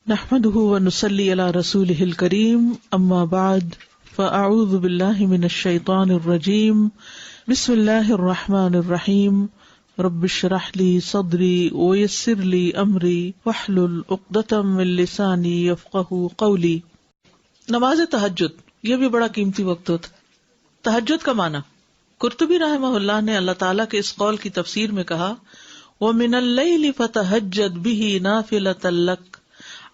نحمده ونصلي على رسوله الكريم اما بعد فاعوذ بالله من الشيطان الرجيم بسم الله الرحمن الرحيم رب اشرح لي صدري ويسر لي امري واحلل عقدة من لساني يفقهوا قولي۔ نماز تہجد یہ بھی بڑا قیمتی وقت ہوتا ہے۔ تہجد کا معنی قرطبی رحمہ اللہ نے اللہ تعالیٰ کے اس قول کی تفسیر میں کہا وَمِنَ اللَّيْلِ فَتَهَجَّدْ بِهِ نَافِلَةً لَكَ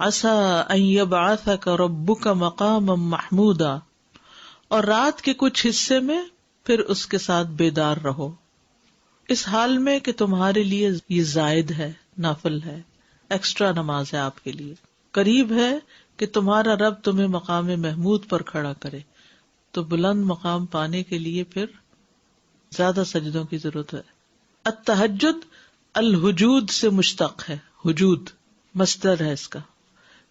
عَسَىٰ أَن يَبْعَثَكَ رَبُّكَ مَقَامًا مَحْمُودًا، اور رات کے کچھ حصے میں پھر اس کے ساتھ بیدار رہو، اس حال میں کہ تمہارے لیے یہ زائد ہے، نافل ہے، ایکسٹرا نماز ہے آپ کے لیے، قریب ہے کہ تمہارا رب تمہیں مقام محمود پر کھڑا کرے۔ تو بلند مقام پانے کے لیے پھر زیادہ سجدوں کی ضرورت ہے۔ التہجد الحجود سے مشتق ہے، حجود مصدر ہے اس کا۔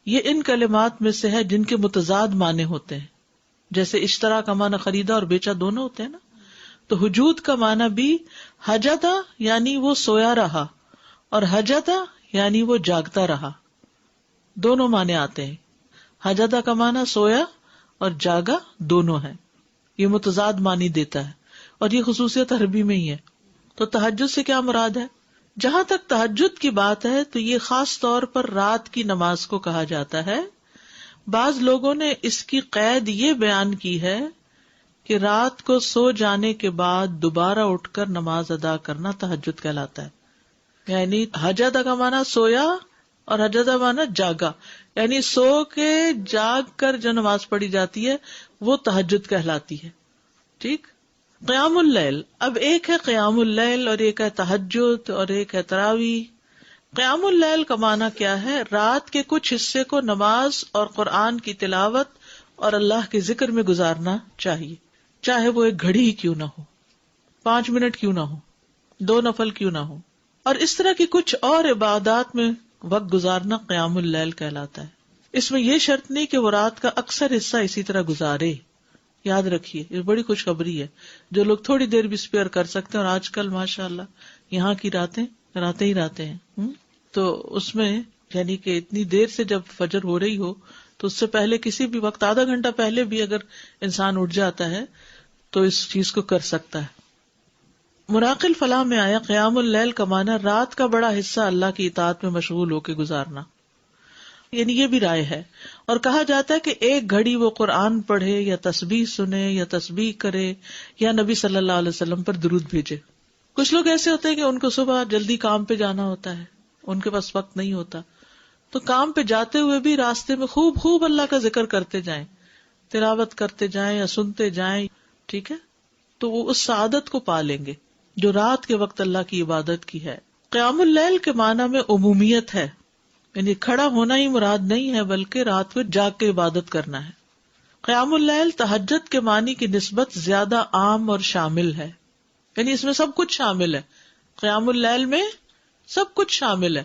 یہ ان کلمات میں سے ہے جن کے متضاد معنی ہوتے ہیں، جیسے اشترا کا معنی خریدا اور بیچا دونوں ہوتے ہیں نا، تو حجود کا معنی بھی حجدا یعنی وہ سویا رہا، اور حجدا یعنی وہ جاگتا رہا، دونوں معنی آتے ہیں۔ حجدا کا معنی سویا اور جاگا دونوں ہے، یہ متضاد معنی دیتا ہے، اور یہ خصوصیت عربی میں ہی ہے۔ تو تہجد سے کیا مراد ہے؟ جہاں تک تہجد کی بات ہے تو یہ خاص طور پر رات کی نماز کو کہا جاتا ہے۔ بعض لوگوں نے اس کی قید یہ بیان کی ہے کہ رات کو سو جانے کے بعد دوبارہ اٹھ کر نماز ادا کرنا تہجد کہلاتا ہے۔ یعنی حجدہ کا معنی سویا اور حجدہ معنی جاگا، یعنی سو کے جاگ کر جو نماز پڑھی جاتی ہے وہ تہجد کہلاتی ہے۔ ٹھیک۔ قیام اللیل، اب ایک ہے قیام اللیل اور ایک ہے تہجد اور ایک ہے تراویح۔ قیام اللیل کا معنی کیا ہے؟ رات کے کچھ حصے کو نماز اور قرآن کی تلاوت اور اللہ کے ذکر میں گزارنا چاہیے، چاہے وہ ایک گھڑی ہی کیوں نہ ہو، 5 منٹ کیوں نہ ہو، 2 نفل کیوں نہ ہو، اور اس طرح کی کچھ اور عبادات میں وقت گزارنا قیام اللیل کہلاتا ہے۔ اس میں یہ شرط نہیں کہ وہ رات کا اکثر حصہ اسی طرح گزارے۔ یاد رکھیے یہ بڑی خوشخبری ہے، جو لوگ تھوڑی دیر بھی اسپیئر کر سکتے ہیں، اور آج کل ماشاءاللہ یہاں کی راتیں ہی راتیں ہیں، تو اس میں یعنی کہ اتنی دیر سے جب فجر ہو رہی ہو تو اس سے پہلے کسی بھی وقت آدھا گھنٹہ پہلے بھی اگر انسان اٹھ جاتا ہے تو اس چیز کو کر سکتا ہے۔ مراق الفلاح میں آیا قیام اللیل کا معنی رات کا بڑا حصہ اللہ کی اطاعت میں مشغول ہو کے گزارنا، یعنی یہ بھی رائے ہے، اور کہا جاتا ہے کہ ایک گھڑی وہ قرآن پڑھے یا تسبیح سنے یا تسبیح کرے یا نبی صلی اللہ علیہ وسلم پر درود بھیجے۔ کچھ لوگ ایسے ہوتے ہیں کہ ان کو صبح جلدی کام پہ جانا ہوتا ہے، ان کے پاس وقت نہیں ہوتا، تو کام پہ جاتے ہوئے بھی راستے میں خوب اللہ کا ذکر کرتے جائیں، تلاوت کرتے جائیں یا سنتے جائیں، ٹھیک ہے، تو وہ اس سعادت کو پا لیں گے جو رات کے وقت اللہ کی عبادت کی ہے۔ قیام اللیل کے معنی میں عمومیت ہے، یعنی کھڑا ہونا ہی مراد نہیں ہے بلکہ رات کو جاگ کے عبادت کرنا ہے۔ قیام اللیل تہجد کے معنی کی نسبت زیادہ عام اور شامل ہے، یعنی اس میں سب کچھ شامل ہے، قیام اللیل میں سب کچھ شامل ہے۔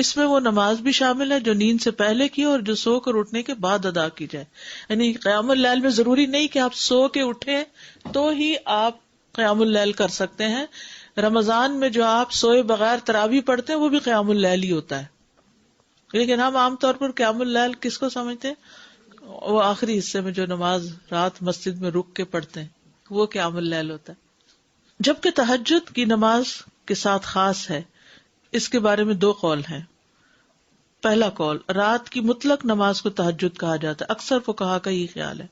اس میں وہ نماز بھی شامل ہے جو نیند سے پہلے کی اور جو سو کر اٹھنے کے بعد ادا کی جائے، یعنی قیام اللیل میں ضروری نہیں کہ آپ سو کے اٹھیں تو ہی آپ قیام اللیل کر سکتے ہیں۔ رمضان میں جو آپ سوئے بغیر تراویح پڑھتے ہیں وہ بھی قیام اللیل ہی ہوتا ہے، لیکن ہم عام طور پر قیام اللیل کس کو سمجھتے ہیں؟ وہ آخری حصے میں جو نماز رات مسجد میں رک کے پڑھتے ہیں وہ قیام اللیل ہوتا ہے۔ جبکہ تہجد کی نماز کے ساتھ خاص ہے، اس کے بارے میں 2 قول ہیں۔ پہلا قول، رات کی مطلق نماز کو تہجد کہا جاتا ہے، اکثر فقہا کا یہ خیال ہے،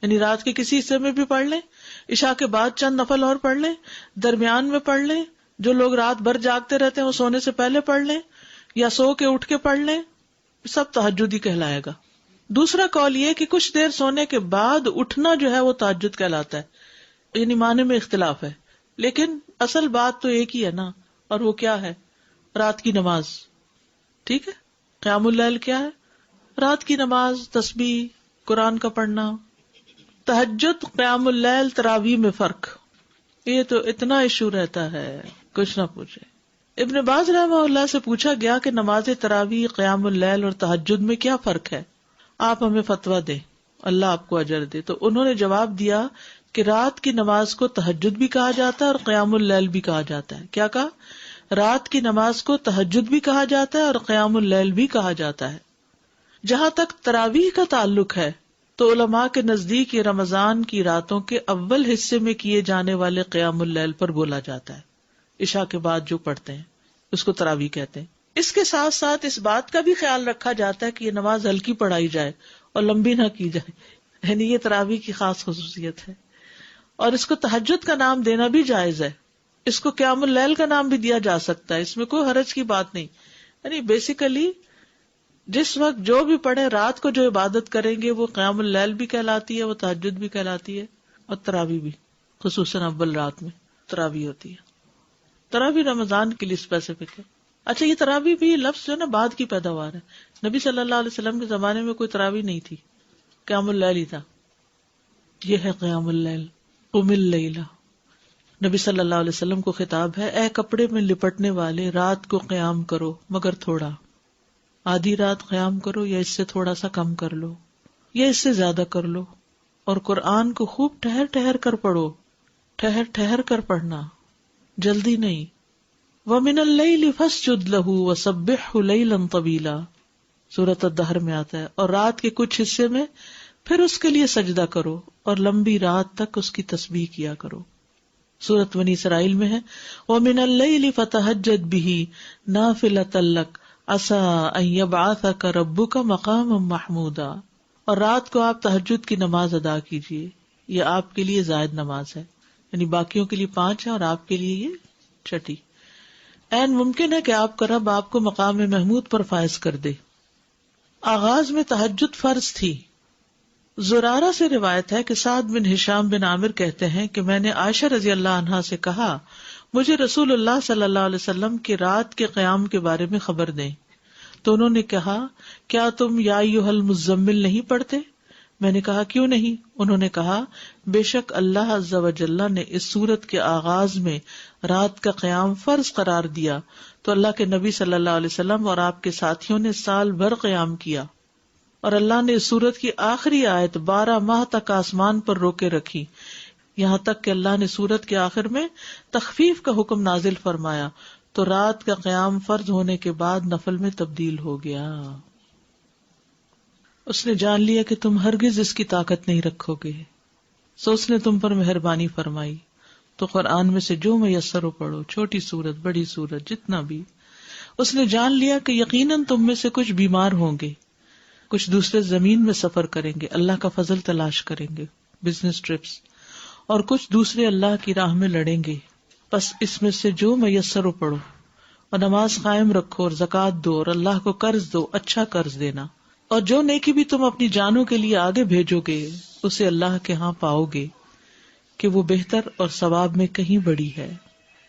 یعنی رات کے کسی حصے میں بھی پڑھ لیں، عشاء کے بعد چند نفل اور پڑھ لیں، درمیان میں پڑھ لیں، جو لوگ رات بھر جاگتے رہتے ہیں وہ سونے سے پہلے پڑھ لیں یا سو کے اٹھ کے پڑھ لیں، سب تہجد ہی کہلائے گا۔ دوسرا قول یہ کہ کچھ دیر سونے کے بعد اٹھنا جو ہے وہ تہجد کہلاتا ہے، یعنی معنی میں اختلاف ہے، لیکن اصل بات تو ایک ہی ہے نا، اور وہ کیا ہے؟ رات کی نماز۔ ٹھیک ہے، قیام اللیل کیا ہے؟ رات کی نماز، تسبیح، قرآن کا پڑھنا۔ تہجد، قیام اللیل، تراویح میں فرق، یہ تو اتنا ایشو رہتا ہے کچھ نہ پوچھے۔ ابن باز رحمہ اللہ سے پوچھا گیا کہ نماز تراویح، قیام اللیل اور تہجد میں کیا فرق ہے، آپ ہمیں فتویٰ دیں، اللہ آپ کو اجر دے۔ تو انہوں نے جواب دیا کہ رات کی نماز کو تہجد بھی کہا جاتا ہے اور قیام اللیل بھی کہا جاتا ہے۔ کیا کہا؟ رات کی نماز کو تہجد بھی کہا جاتا ہے اور قیام اللیل بھی کہا جاتا ہے۔ جہاں تک تراویح کا تعلق ہے تو علماء کے نزدیک یہ رمضان کی راتوں کے اول حصے میں کیے جانے والے قیام اللیل پر بولا جاتا ہے. عشاء کے بعد جو پڑھتے ہیں اس کو تراویح کہتے ہیں. اس کے ساتھ ساتھ اس بات کا بھی خیال رکھا جاتا ہے کہ یہ نماز ہلکی پڑھائی جائے اور لمبی نہ کی جائے، یعنی یہ تراویح کی خاص خصوصیت ہے. اور اس کو تہجد کا نام دینا بھی جائز ہے. اس کو قیام اللیل کا نام بھی دیا جا سکتا ہے، اس میں کوئی حرج کی بات نہیں. یعنی بیسیکلی جس وقت جو بھی پڑھے رات کو جو عبادت کریں گے وہ قیام اللیل بھی کہلاتی ہے، وہ تہجد بھی کہلاتی ہے، اور تراویح بھی، خصوصاً اول رات میں تراویح ہوتی ہے. تراویح رمضان کے لیے اسپیسیفک ہے. اچھا، یہ تراویح بھی لفظ جو ہے نا بعد کی پیداوار ہے. نبی صلی اللہ علیہ وسلم کے زمانے میں کوئی تراویح نہیں تھی، قیام اللیل ہی تھا. یہ ہے قیام اللیل، قم اللیل. نبی صلی اللہ علیہ وسلم کو خطاب ہے، اے کپڑے میں لپٹنے والے، رات کو قیام کرو مگر تھوڑا. آدھی رات قیام کرو یا اس سے تھوڑا سا کم کر لو یا اس سے زیادہ کر لو. اور قرآن کو خوب ٹھہر ٹھہر کر پڑھو، ٹھہر ٹھہر کر پڑھنا، جلدی نہیں. وَمِنَ اللَّيْلِ فَاسْجُدْ لَهُ وَسَبِّحْهُ لَيْلًا طَوِيلًا سورۃ الدہر میں آتا ہے. اور رات کے کچھ حصے میں پھر اس کے لیے سجدہ کرو اور لمبی رات تک اس کی تسبیح کیا کرو. سورۃ بنی اسرائیل میں ہے وَمِنَ اللَّيْلِ فَتَهَجَّدْ بِهِ نَافِلَةً لَكَ عَسَىٰ أَن يَبْعَثَكَ رَبُّكَ مَقَامًا مَحْمُودًا. اور رات کو آپ تہجد کی نماز ادا کیجیے، یہ آپ کے لیے زائد نماز ہے، یعنی باقیوں کے لیے 5 ہے اور آپ کے لیے یہ چھٹی. این ممکن ہے کہ آپ کا رب آپ کو مقام محمود پر فائز کر دے. آغاز میں تہجد فرض تھی. زرارہ سے روایت ہے کہ سعد بن ہشام بن عامر کہتے ہیں کہ میں نے عائشہ رضی اللہ عنہا سے کہا مجھے رسول اللہ صلی اللہ علیہ وسلم کی رات کے قیام کے بارے میں خبر دیں. تو انہوں نے کہا کیا تم یا ایھا المزمل نہیں پڑھتے؟ میں نے کہا کیوں نہیں؟ انہوں نے کہا بے شک اللہ عز و جل نے اس سورت کے آغاز میں رات کا قیام فرض قرار دیا تو اللہ کے نبی صلی اللہ علیہ وسلم اور آپ کے ساتھیوں نے سال بھر قیام کیا، اور اللہ نے اس سورت کی آخری آیت 12 ماہ تک آسمان پر روکے رکھی، یہاں تک کہ اللہ نے سورت کے آخر میں تخفیف کا حکم نازل فرمایا تو رات کا قیام فرض ہونے کے بعد نفل میں تبدیل ہو گیا. اس نے جان لیا کہ تم ہرگز اس کی طاقت نہیں رکھو گے، سو اس نے تم پر مہربانی فرمائی تو قرآن میں سے جو میسر ہو پڑھو، چھوٹی سورت بڑی سورت جتنا بھی. اس نے جان لیا کہ یقیناً تم میں سے کچھ بیمار ہوں گے، کچھ دوسرے زمین میں سفر کریں گے، اللہ کا فضل تلاش کریں گے، بزنس ٹرپس، اور کچھ دوسرے اللہ کی راہ میں لڑیں گے. بس اس میں سے جو میسر ہو پڑھو اور نماز قائم رکھو اور زکوٰۃ دو اور اللہ کو قرض دو، اچھا قرض دینا. اور جو نیکی بھی تم اپنی جانوں کے لیے آگے بھیجو گے اسے اللہ کے ہاں پاؤ گے کہ وہ بہتر اور ثواب میں کہیں بڑی ہے.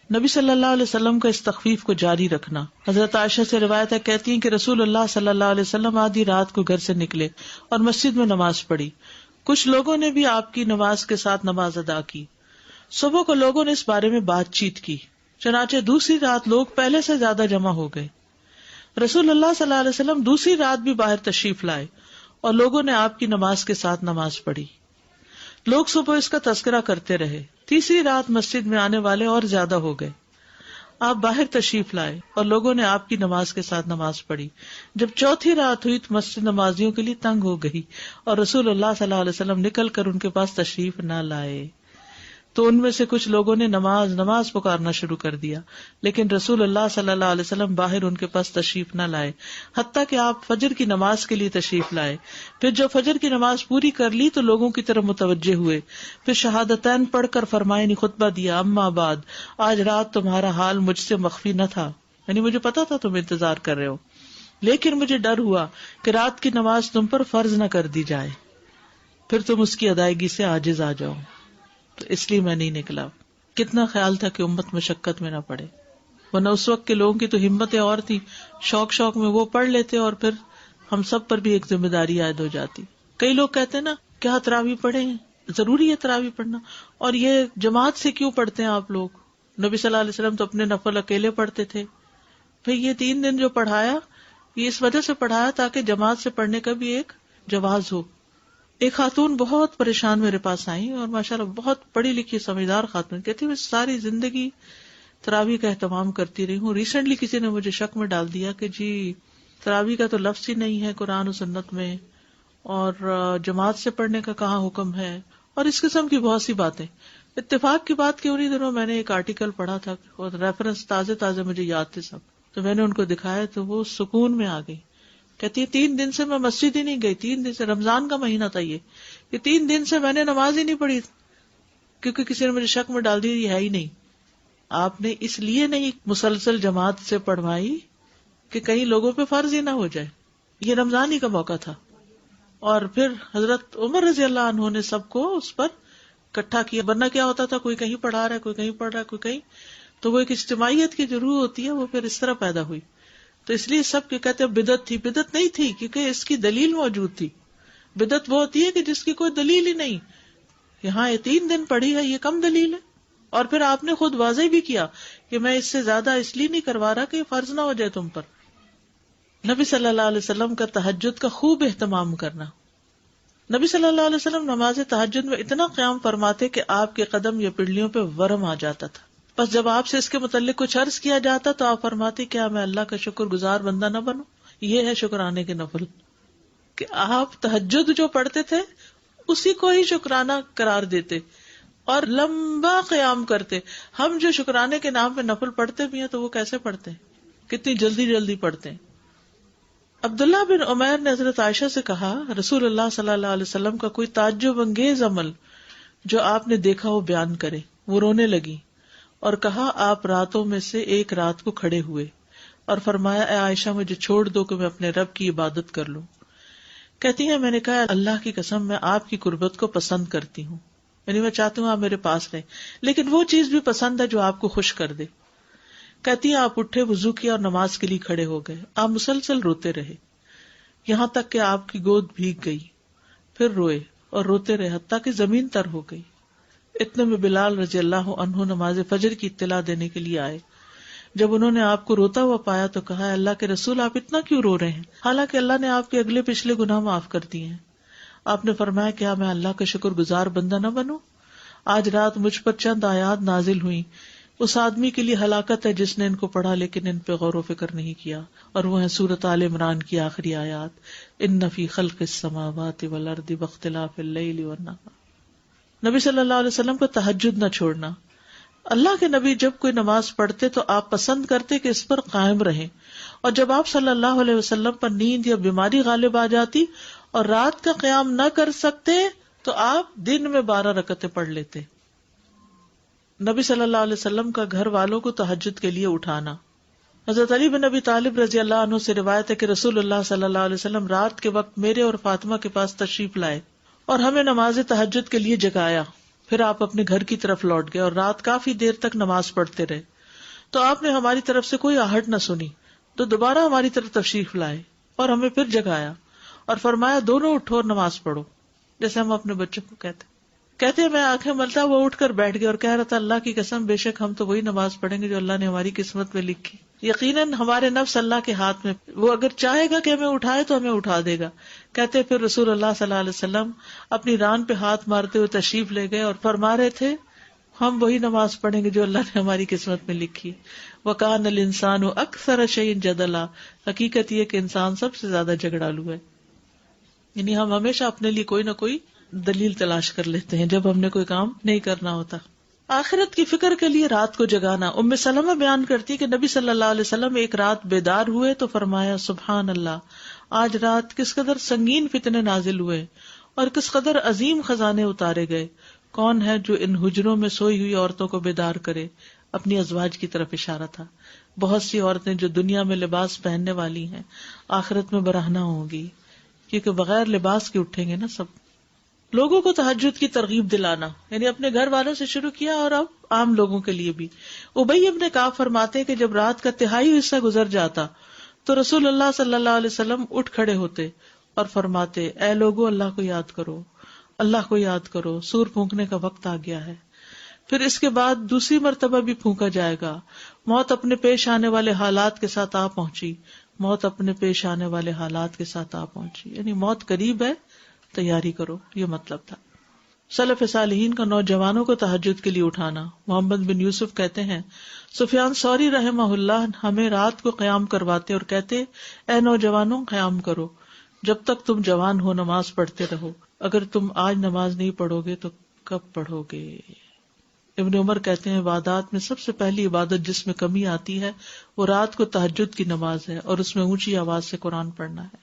نبی صلی اللہ علیہ وسلم کا اس تخفیف کو جاری رکھنا. حضرت عائشہ سے روایت ہے، کہتی ہیں کہ رسول اللہ صلی اللہ علیہ وسلم آدھی رات کو گھر سے نکلے اور مسجد میں نماز پڑھی. کچھ لوگوں نے بھی آپ کی نماز کے ساتھ نماز ادا کی. صبح کو لوگوں نے اس بارے میں بات چیت کی، چنانچہ دوسری رات لوگ پہلے سے زیادہ جمع ہو گئے. رسول اللہ صلی اللہ علیہ وسلم دوسری رات بھی باہر تشریف لائے اور لوگوں نے آپ کی نماز کے ساتھ نماز پڑھی. لوگ صبح اس کا تذکرہ کرتے رہے. تیسری رات مسجد میں آنے والے اور زیادہ ہو گئے. آپ باہر تشریف لائے اور لوگوں نے آپ کی نماز کے ساتھ نماز پڑھی. جب چوتھی رات ہوئی تو مسجد نمازیوں کے لیے تنگ ہو گئی اور رسول اللہ صلی اللہ علیہ وسلم نکل کر ان کے پاس تشریف نہ لائے. تو ان میں سے کچھ لوگوں نے نماز نماز پکارنا شروع کر دیا، لیکن رسول اللہ صلی اللہ علیہ وسلم باہر ان کے پاس تشریف نہ لائے، حتیٰ کہ آپ فجر کی نماز کے لیے تشریف لائے. پھر جب فجر کی نماز پوری کر لی تو لوگوں کی طرف متوجہ ہوئے، پھر شہادتین پڑھ کر فرمائے خطبہ دیا، اما بعد، آج رات تمہارا حال مجھ سے مخفی نہ تھا، یعنی مجھے پتا تھا تم انتظار کر رہے ہو، لیکن مجھے ڈر ہوا کہ رات کی نماز تم پر فرض نہ کر دی جائے، پھر تم اس کی ادائیگی سے عاجز آ جاؤ، تو اس لیے میں نہیں نکلا. کتنا خیال تھا کہ امت مشقت میں نہ پڑے، ورنہ اس وقت کے لوگوں کی تو ہمتیں اور تھی، شوق میں وہ پڑھ لیتے اور پھر ہم سب پر بھی ایک ذمہ داری عائد ہو جاتی. کئی لوگ کہتے ہیں نا کیا تراویح پڑھیں، ضروری ہے تراویح پڑھنا، اور یہ جماعت سے کیوں پڑھتے ہیں آپ لوگ؟ نبی صلی اللہ علیہ وسلم تو اپنے نفل اکیلے پڑھتے تھے. پھر یہ 3 دن جو پڑھایا یہ اس وجہ سے پڑھایا تاکہ جماعت سے پڑھنے کا بھی ایک جواز ہو. ایک خاتون بہت پریشان میرے پاس آئی اور ماشاءاللہ بہت پڑھی لکھی سمجھدار خاتون، کہتی میں ساری زندگی تراویح کا اہتمام کرتی رہی ہوں، ریسنٹلی کسی نے مجھے شک میں ڈال دیا کہ جی تراویح کا تو لفظ ہی نہیں ہے قرآن و سنت میں، اور جماعت سے پڑھنے کا کہاں حکم ہے، اور اس قسم کی بہت سی باتیں. اتفاق کی بات کہ انہی دنوں میں نے ایک آرٹیکل پڑھا تھا اور ریفرنس تازے تازے مجھے یاد تھے سب، تو میں نے ان کو دکھایا تو وہ سکون میں آ گئی. کہتی ہے 3 دن سے میں مسجد ہی نہیں گئی، 3 دن سے، رمضان کا مہینہ تھا یہ 3 دن سے میں نے نماز ہی نہیں پڑھی، کیونکہ کسی نے مجھے شک میں ڈال دی یہ ہے ہی نہیں. آپ نے اس لیے نہیں مسلسل جماعت سے پڑھوائی کہ کئی لوگوں پہ فرض ہی نہ ہو جائے، یہ رمضان ہی کا موقع تھا. اور پھر حضرت عمر رضی اللہ عنہ نے سب کو اس پر اکٹھا کیا، ورنہ کیا ہوتا تھا کوئی کہیں پڑھا رہا ہے، کوئی کہیں پڑھ رہا ہے، کوئی کہیں، تو وہ ایک اجتماعیت کی جو روح ہوتی ہے وہ پھر اس طرح پیدا ہوئی. تو اس لیے سب کہتے ہیں بدعت تھی، بدعت نہیں تھی کیونکہ اس کی دلیل موجود تھی. بدعت وہ ہوتی ہے کہ جس کی کوئی دلیل ہی نہیں. یہاں یہ 3 دن پڑھی ہے، یہ کم دلیل ہے. اور پھر آپ نے خود واضح بھی کیا کہ میں اس سے زیادہ اس لیے نہیں کروا رہا کہ فرض نہ ہو جائے تم پر. نبی صلی اللہ علیہ وسلم کا تہجد کا خوب اہتمام کرنا. نبی صلی اللہ علیہ وسلم نماز تہجد میں اتنا قیام فرماتے کہ آپ کے قدم یا پنڈلیوں پہ ورم آ جاتا تھا. بس جب آپ سے اس کے متعلق کچھ عرض کیا جاتا تو آپ فرماتے کیا میں اللہ کا شکر گزار بندہ نہ بنوں. یہ ہے شکرانے کے نفل کہ آپ تہجد جو پڑھتے تھے اسی کو ہی شکرانہ قرار دیتے اور لمبا قیام کرتے. ہم جو شکرانے کے نام پہ نفل پڑھتے بھی ہیں تو وہ کیسے پڑھتے ہیں، کتنی جلدی جلدی پڑھتے ہیں. عبداللہ بن عمیر نے حضرت عائشہ سے کہا رسول اللہ صلی اللہ علیہ وسلم کا کوئی تعجب انگیز عمل جو آپ نے دیکھا وہ بیان کرے. وہ رونے لگی اور کہا آپ راتوں میں سے ایک رات کو کھڑے ہوئے اور فرمایا اے عائشہ مجھے چھوڑ دو کہ میں اپنے رب کی عبادت کر لوں. کہتی ہیں میں نے کہا اللہ کی قسم میں آپ کی قربت کو پسند کرتی ہوں، یعنی میں چاہتی ہوں آپ میرے پاس رہیں، لیکن وہ چیز بھی پسند ہے جو آپ کو خوش کر دے. کہتی ہیں آپ اٹھے، وضو کیا اور نماز کے لیے کھڑے ہو گئے. آپ مسلسل روتے رہے یہاں تک کہ آپ کی گود بھیگ گئی، پھر روئے اور روتے رہے حتیٰ کہ زمین تر ہو گئی. اتنے میں بلال رضی اللہ عنہ نماز فجر کی اطلاع دینے کے لیے آئے. جب انہوں نے آپ کو روتا ہوا پایا تو کہا اللہ کے رسول آپ اتنا کیوں رو رہے ہیں، حالانکہ اللہ نے آپ کے اگلے پچھلے گناہ معاف کر دیے ہیں. آپ نے فرمایا کیا میں اللہ کا شکر گزار بندہ نہ بنوں. آج رات مجھ پر چند آیات نازل ہوئی، اس آدمی کے لیے ہلاکت ہے جس نے ان کو پڑھا لیکن ان پہ غور و فکر نہیں کیا، اور وہ ہے سورۃ آل عمران کی آخری آیات ان فی خلق السماوات والارض واختلاف اللیل والنہار. نبی صلی اللہ علیہ وسلم کو تہجد نہ چھوڑنا. اللہ کے نبی جب کوئی نماز پڑھتے تو آپ پسند کرتے کہ اس پر قائم رہیں، اور جب آپ صلی اللہ علیہ وسلم پر نیند یا بیماری غالب آ جاتی اور رات کا قیام نہ کر سکتے تو آپ دن میں 12 رکعتیں پڑھ لیتے. نبی صلی اللہ علیہ وسلم کا گھر والوں کو تہجد کے لیے اٹھانا. حضرت علی بن ابی طالب رضی اللہ عنہ سے روایت ہے کہ رسول اللہ صلی اللہ علیہ وسلم رات کے وقت میرے اور فاطمہ کے پاس تشریف لائے اور ہمیں نماز تہجد کے لیے جگایا. پھر آپ اپنے گھر کی طرف لوٹ گئے اور رات کافی دیر تک نماز پڑھتے رہے. تو آپ نے ہماری طرف سے کوئی آہٹ نہ سنی تو دوبارہ ہماری طرف تشریف لائے اور ہمیں پھر جگایا اور فرمایا دونوں اٹھو اور نماز پڑھو، جیسے ہم اپنے بچوں کو کہتے ہیں. میں آنکھیں ملتا وہ اٹھ کر بیٹھ گیا اور کہہ رہا تھا اللہ کی قسم بے شک ہم تو وہی نماز پڑھیں گے جو اللہ نے ہماری قسمت میں لکھی. یقیناً ہمارے نفس اللہ کے ہاتھ میں، وہ اگر چاہے گا کہ ہمیں اٹھائے تو ہمیں اٹھا دے گا. کہتے پھر رسول اللہ صلی اللہ علیہ وسلم اپنی ران پہ ہاتھ مارتے ہوئے تشریف لے گئے اور فرما رہے تھے ہم وہی نماز پڑھیں گے جو اللہ نے ہماری قسمت میں لکھی. وَكَانَ الْإِنسَانُ أَكْثَرَ شَيْءٍ جَدَلًا. حقیقت یہ کہ انسان سب سے زیادہ جھگڑالو ہے، یعنی ہم ہمیشہ اپنے لیے کوئی نہ کوئی دلیل تلاش کر لیتے ہیں جب ہم نے کوئی کام نہیں کرنا ہوتا. آخرت کی فکر کے لیے رات کو جگانا. ام سلمہ بیان کرتی کہ نبی صلی اللہ علیہ وسلم ایک رات بیدار ہوئے تو فرمایا سبحان اللہ، آج رات کس قدر سنگین فتنے نازل ہوئے اور کس قدر عظیم خزانے اتارے گئے. کون ہے جو ان حجروں میں سوئی ہوئی عورتوں کو بیدار کرے؟ اپنی ازواج کی طرف اشارہ تھا. بہت سی عورتیں جو دنیا میں لباس پہننے والی ہیں آخرت میں برہنہ ہوں گی، کیونکہ بغیر لباس کے اٹھیں گے نا سب. لوگوں کو تہجد کی ترغیب دلانا، یعنی اپنے گھر والوں سے شروع کیا اور اب عام لوگوں کے لیے بھی. ابی ابن کعب فرماتے کہ جب رات کا تہائی حصہ گزر جاتا تو رسول اللہ صلی اللہ علیہ وسلم اٹھ کھڑے ہوتے اور فرماتے اے لوگو اللہ کو یاد کرو، اللہ کو یاد کرو، سور پھونکنے کا وقت آ گیا ہے. پھر اس کے بعد دوسری مرتبہ بھی پھونکا جائے گا. موت اپنے پیش آنے والے حالات کے ساتھ آ پہنچی، موت اپنے پیش آنے والے حالات کے ساتھ آ پہنچی، یعنی موت قریب ہے، تیاری کرو، یہ مطلب تھا. سلف صالحین کا نوجوانوں کو تہجد کے لیے اٹھانا. محمد بن یوسف کہتے ہیں سفیان ثوری رحمہ اللہ ہمیں رات کو قیام کرواتے اور کہتے اے نوجوانوں قیام کرو، جب تک تم جوان ہو نماز پڑھتے رہو، اگر تم آج نماز نہیں پڑھو گے تو کب پڑھو گے. ابن عمر کہتے ہیں عبادات میں سب سے پہلی عبادت جس میں کمی آتی ہے وہ رات کو تہجد کی نماز ہے اور اس میں اونچی آواز سے قرآن پڑھنا ہے.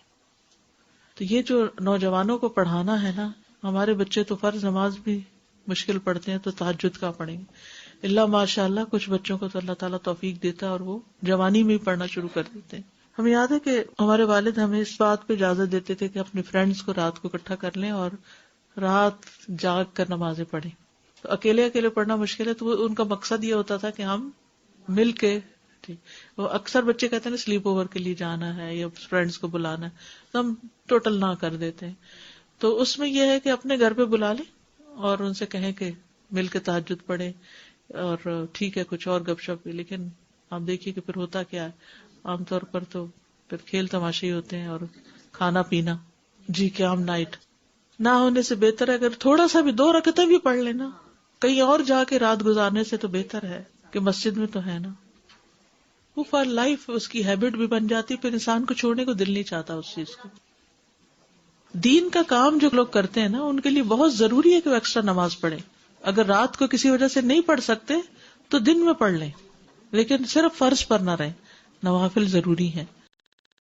تو یہ جو نوجوانوں کو پڑھانا ہے نا، ہمارے بچے تو فرض نماز بھی مشکل پڑھتے ہیں تو تہجد کا پڑھیں گے. اللہ ماشاء اللہ کچھ بچوں کو تو اللہ تعالیٰ توفیق دیتا ہے اور وہ جوانی میں ہی پڑھنا شروع کر دیتے ہیں. ہمیں یاد ہے کہ ہمارے والد ہمیں اس بات پہ اجازت دیتے تھے کہ اپنے فرینڈز کو رات کو اکٹھا کر لیں اور رات جاگ کر نمازیں پڑھیں. تو اکیلے اکیلے پڑھنا مشکل ہے تو ان کا مقصد یہ ہوتا تھا کہ ہم مل کے، وہ اکثر بچے کہتے ہیں سلیپ اوور کے لیے جانا ہے یا فرینڈز کو بلانا ہے، تو ہم ٹوٹل نہ کر دیتے ہیں. تو اس میں یہ ہے کہ اپنے گھر پہ بلا لیں اور ان سے کہیں کہ مل کے تہجد پڑھیں، اور ٹھیک ہے کچھ اور گپ شپ بھی، لیکن آپ دیکھیے کہ پھر ہوتا کیا ہے عام طور پر تو پھر کھیل تماشے ہی ہوتے ہیں اور کھانا پینا. جی قیام نائٹ نہ ہونے سے بہتر ہے اگر تھوڑا سا بھی 2 رکعتیں بھی پڑھ لینا کہیں اور جا کے رات گزارنے سے تو بہتر ہے کہ مسجد میں تو ہے نا. وہ فار لائف اس کی ہیبٹ بھی بن جاتی، پھر انسان کو چھوڑنے کو دل نہیں چاہتا اس چیز کو. دین کا کام جو لوگ کرتے ہیں نا ان کے لیے بہت ضروری ہے کہ وہ ایکسٹرا نماز پڑھیں. اگر رات کو کسی وجہ سے نہیں پڑھ سکتے تو دن میں پڑھ لیں، لیکن صرف فرض پر نہ رہیں، نوافل ضروری ہیں.